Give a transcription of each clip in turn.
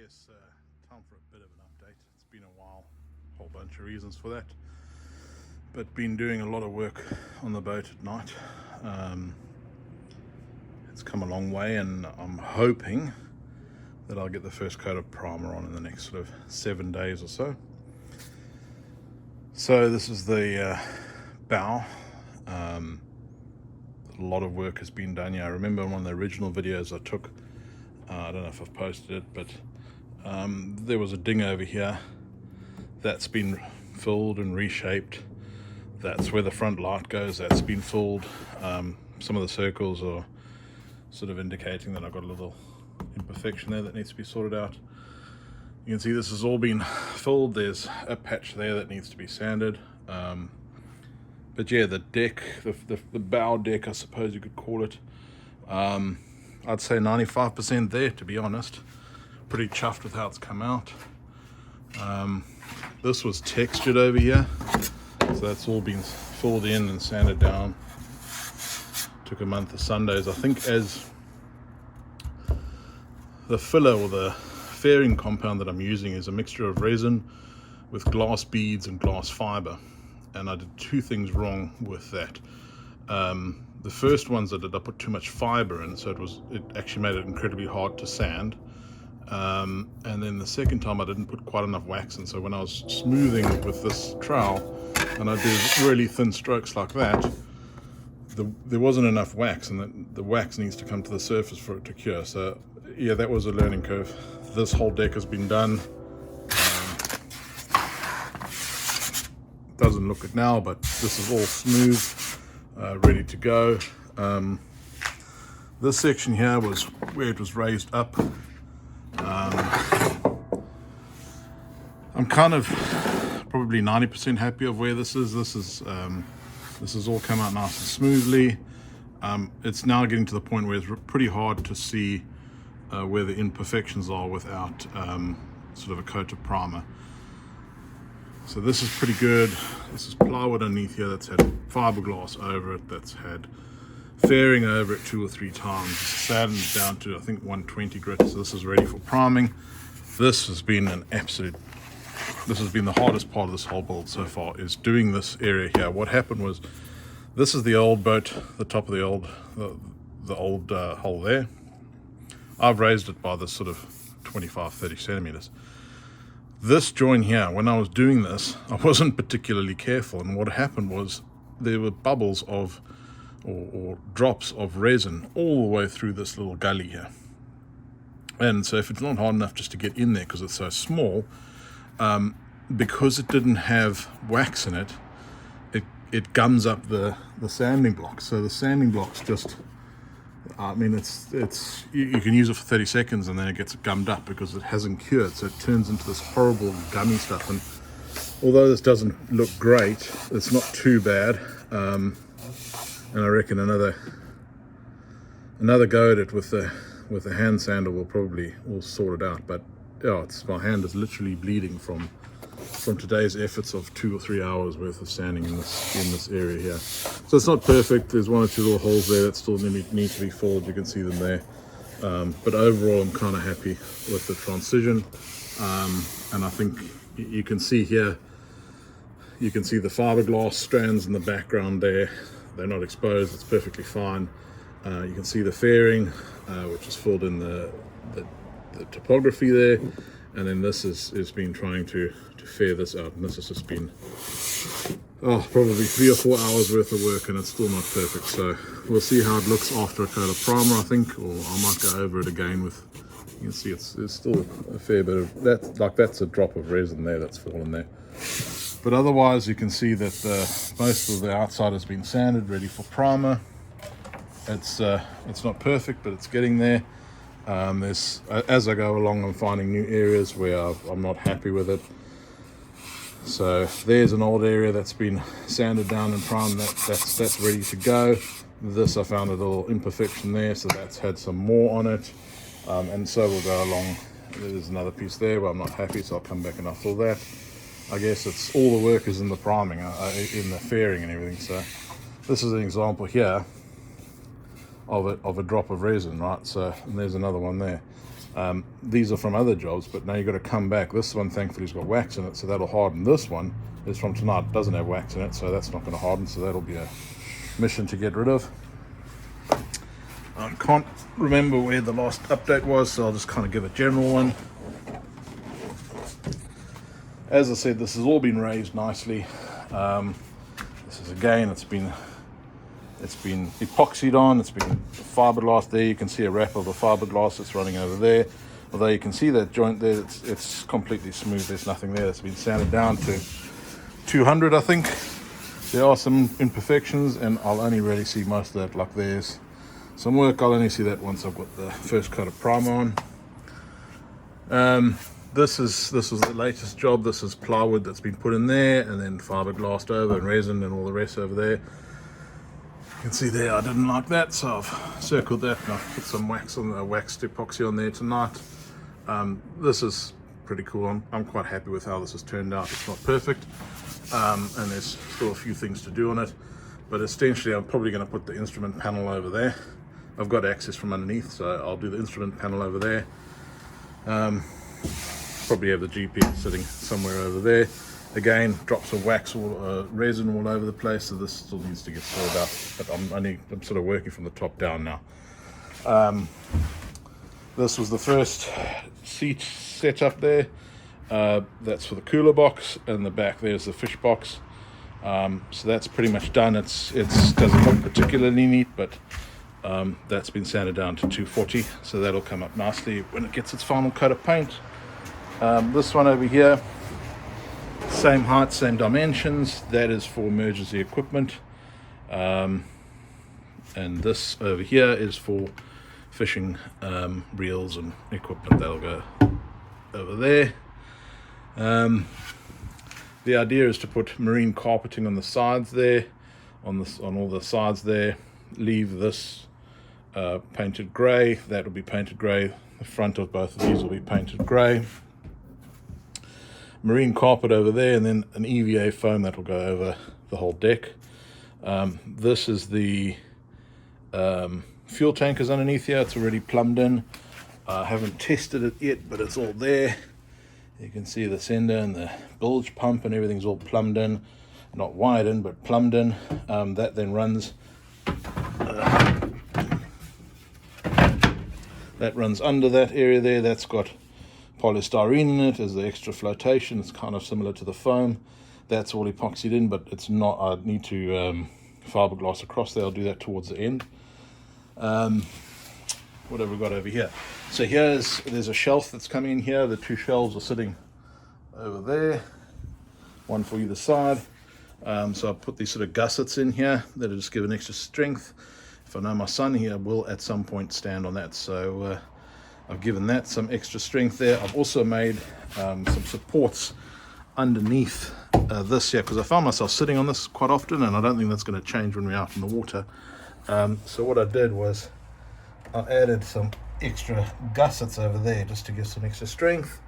guess time for a bit of an update. It's been a while, a whole bunch of reasons for that, but been doing a lot of work on the boat at night. It's come a long way, and I'm hoping that I'll get the first coat of primer on in the next sort of 7 days or so. So this is the bow. A lot of work has been done here. I remember in one of the original videos I took, I don't know if I've posted it, but there was a ding over here that's been filled and reshaped. That's where the front light goes. That's been filled. Some of the circles are sort of indicating that I've got a little imperfection there that needs to be sorted out. You can see this has all been filled. There's a patch there that needs to be sanded. But yeah, the deck, the bow deck, I suppose you could call it, I'd say 95% there, to be honest. Pretty chuffed with how it's come out. This was textured over here, so that's all been filled in and sanded down. Took a month of Sundays. I think as the filler or the fairing compound that I'm using is a mixture of resin with glass beads and glass fiber, and I did two things wrong with that. The first ones I did, I put too much fiber in, so it actually made it incredibly hard to sand. And then the second time I didn't put quite enough wax in, so when I was smoothing with this trowel and I did really thin strokes like that, there wasn't enough wax, and the wax needs to come to the surface for it to cure. So yeah, that was a learning curve. This whole deck has been done. Doesn't look it now, but this is all smooth, ready to go. This section here was where it was raised up. I'm kind of probably 90% happy of where this is. This has all come out nice and smoothly. It's now getting to the point where it's pretty hard to see where the imperfections are without sort of a coat of primer. So this is pretty good. This is plywood underneath here that's had fiberglass over it, that's had fairing over it 2 or 3 times, sanded down to I think 120 grit. So this is ready for priming. This has been the hardest part of this whole build so far, is doing this area here. What happened was, this is the old boat, the top of the old hole there. I've raised it by this sort of 25-30 centimeters. This join here, when I was doing this, I wasn't particularly careful, and what happened was there were bubbles of or drops of resin all the way through this little gully here. And so if it's not hard enough just to get in there because it's so small, because it didn't have wax in it, it gums up the sanding blocks. So the sanding blocks just, I mean, it's you can use it for 30 seconds and then it gets gummed up because it hasn't cured, so it turns into this horrible gummy stuff. And although this doesn't look great, it's not too bad. And I reckon another go at it with the hand sander will sort it out. But yeah, my hand is literally bleeding from today's efforts of 2 or 3 hours worth of sanding in this area here. So it's not perfect. There's 1 or 2 little holes there that still need to be filled. You can see them there. But overall, I'm kind of happy with the transition. And I think you can see here, you can see the fiberglass strands in the background there. They're not exposed. It's perfectly fine. You can see the fairing, which is filled in the topography there. And then this is been trying to fair this out, and this has just been probably 3 or 4 hours worth of work, and it's still not perfect. So we'll see how it looks after a coat of primer, I think, or I might go over it again with, you can see it's still a fair bit of that, like that's a drop of resin there that's fallen there. But otherwise you can see that most of the outside has been sanded, ready for primer. It's not perfect, but it's getting there. As I go along, I'm finding new areas where I'm not happy with it. So there's an old area that's been sanded down and primed. That's ready to go. This, I found a little imperfection there, so that's had some more on it. And so we'll go along. There's another piece there where I'm not happy, so I'll come back and I'll fill that. I guess it's all the work is in the priming, in the fairing and everything. So this is an example here of a drop of resin, right? So, and there's another one there. These are from other jobs, but now you've got to come back. This one thankfully has got wax in it, so that'll harden. This one is from tonight, it doesn't have wax in it, so that's not going to harden, so that'll be a mission to get rid of. I can't remember where the last update was, so I'll just kind of give a general one. As I said, this has all been raised nicely. This is again, it's been epoxied on, it's been fiberglass there. You can see a wrap of the fiberglass that's running over there. Although you can see that joint there, it's completely smooth, there's nothing there. It's been sanded down to 200, I think. There are some imperfections, and I'll only really see most of that. Like there's some work, I'll only see that once I've got the first coat of primer on. This was the latest job. This is plywood that's been put in there, and then fiberglassed over, and resin and all the rest over there. You can see there I didn't like that, so I've circled that and I've put some wax on the waxed epoxy on there tonight. This is pretty cool. I'm quite happy with how this has turned out. It's not perfect, and there's still a few things to do on it, but essentially I'm probably going to put the instrument panel over there. I've got access from underneath, so I'll do the instrument panel over there. Probably have the GPS sitting somewhere over there. Again, drops of wax or resin all over the place, so this still needs to get sorted out, but I'm sort of working from the top down now. This was the first seat set up there. That's for the cooler box, and the back there's the fish box. So that's pretty much done. It doesn't look particularly neat, but that's been sanded down to 240, so that'll come up nicely when it gets its final coat of paint. This one over here, same height, same dimensions. That is for emergency equipment, and this over here is for fishing reels and equipment. That'll go over there. The idea is to put marine carpeting on the sides there, on all the sides there. Leave this painted grey. That will be painted grey. The front of both of these will be painted grey. Marine carpet over there, and then an EVA foam that will go over the whole deck. This is the fuel tankers underneath here. It's already plumbed in. I haven't tested it yet, but it's all there. You can see the sender and the bilge pump and everything's all plumbed in, not wired in, but plumbed in. That then runs that runs under that area there. That's got polystyrene in it as the extra flotation. It's kind of similar to the foam. That's all epoxied in, but it's not. I need to fiberglass across there. I'll do that towards the end. What have we got over here? So there's a shelf that's coming in here. The two shelves are sitting over there, one for either side. So I'll put these sort of gussets in here that'll just give an extra strength. If I know my son here will at some point stand on that, so I've given that some extra strength there. I've also made some supports underneath this here, because I found myself sitting on this quite often, and I don't think that's going to change when we're out in the water. So what I did was I added some extra gussets over there just to give some extra strength,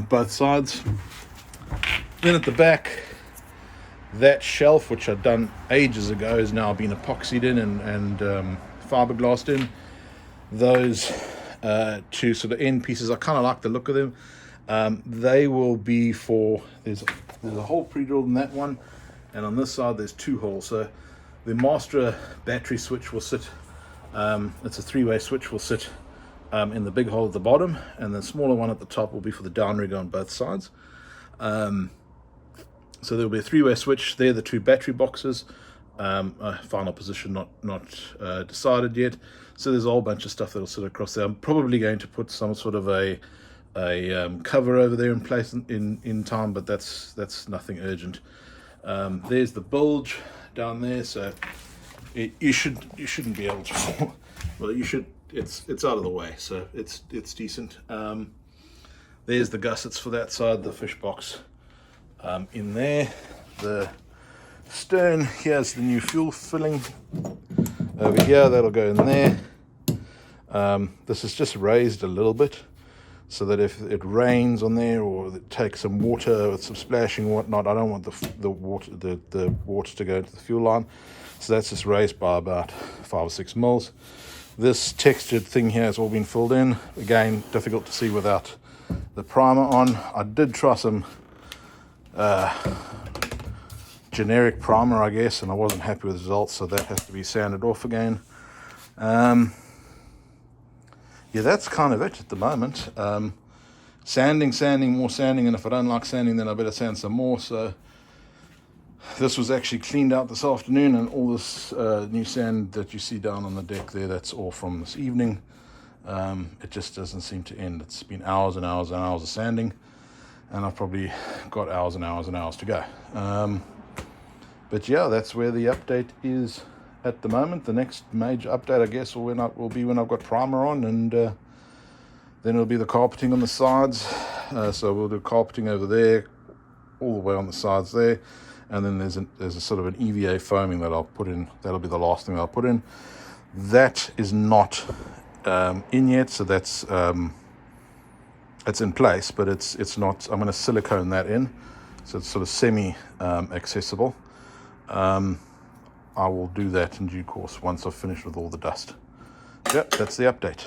both sides. Then at the back, that shelf, which I'd done ages ago, has now been epoxied in and fiberglassed in. Those two sort of end pieces, I kind of like the look of them. They will be for, there's a hole pre-drilled in that one, and on this side there's two holes. So the master battery switch will sit, it's a three-way switch, will sit in the big hole at the bottom, and the smaller one at the top will be for the downrigger on both sides. So there'll be a three-way switch. They're the two battery boxes. Final position not decided yet. So there's a whole bunch of stuff that'll sit across there. I'm probably going to put some sort of a cover over there in place in time, but that's nothing urgent. There's the bilge down there, so you shouldn't be able to fall. Well, you should. It's out of the way, so it's decent. There's the gussets for that side, the fish box in there. The stern, here's the new fuel filling over here, that'll go in there. This is just raised a little bit, so that if it rains on there or it takes some water with some splashing and whatnot, I don't want the water to go into the fuel line. So that's just raised by about 5 or 6 mils. This textured thing here has all been filled in. Again, difficult to see without the primer on. I did try some generic primer, I guess, and I wasn't happy with the results, so that has to be sanded off again. Yeah, that's kind of it at the moment. Sanding, more sanding, and if I don't like sanding, then I better sand some more. So this was actually cleaned out this afternoon, and all this new sand that you see down on the deck there, that's all from this evening. It just doesn't seem to end. It's been hours and hours and hours of sanding, and I've probably got hours and hours and hours to go. But yeah, that's where the update is at the moment. The next major update, I guess, will be when I've got primer on, and then it'll be the carpeting on the sides. So we'll do carpeting over there, all the way on the sides there, and then there's a sort of an EVA foaming that I'll put in. That'll be the last thing I'll put in. That is not in yet, so that's it's in place, but it's not. I'm going to silicone that in, so it's sort of semi accessible. I will do that in due course once I've finished with all the dust. Yep, that's the update.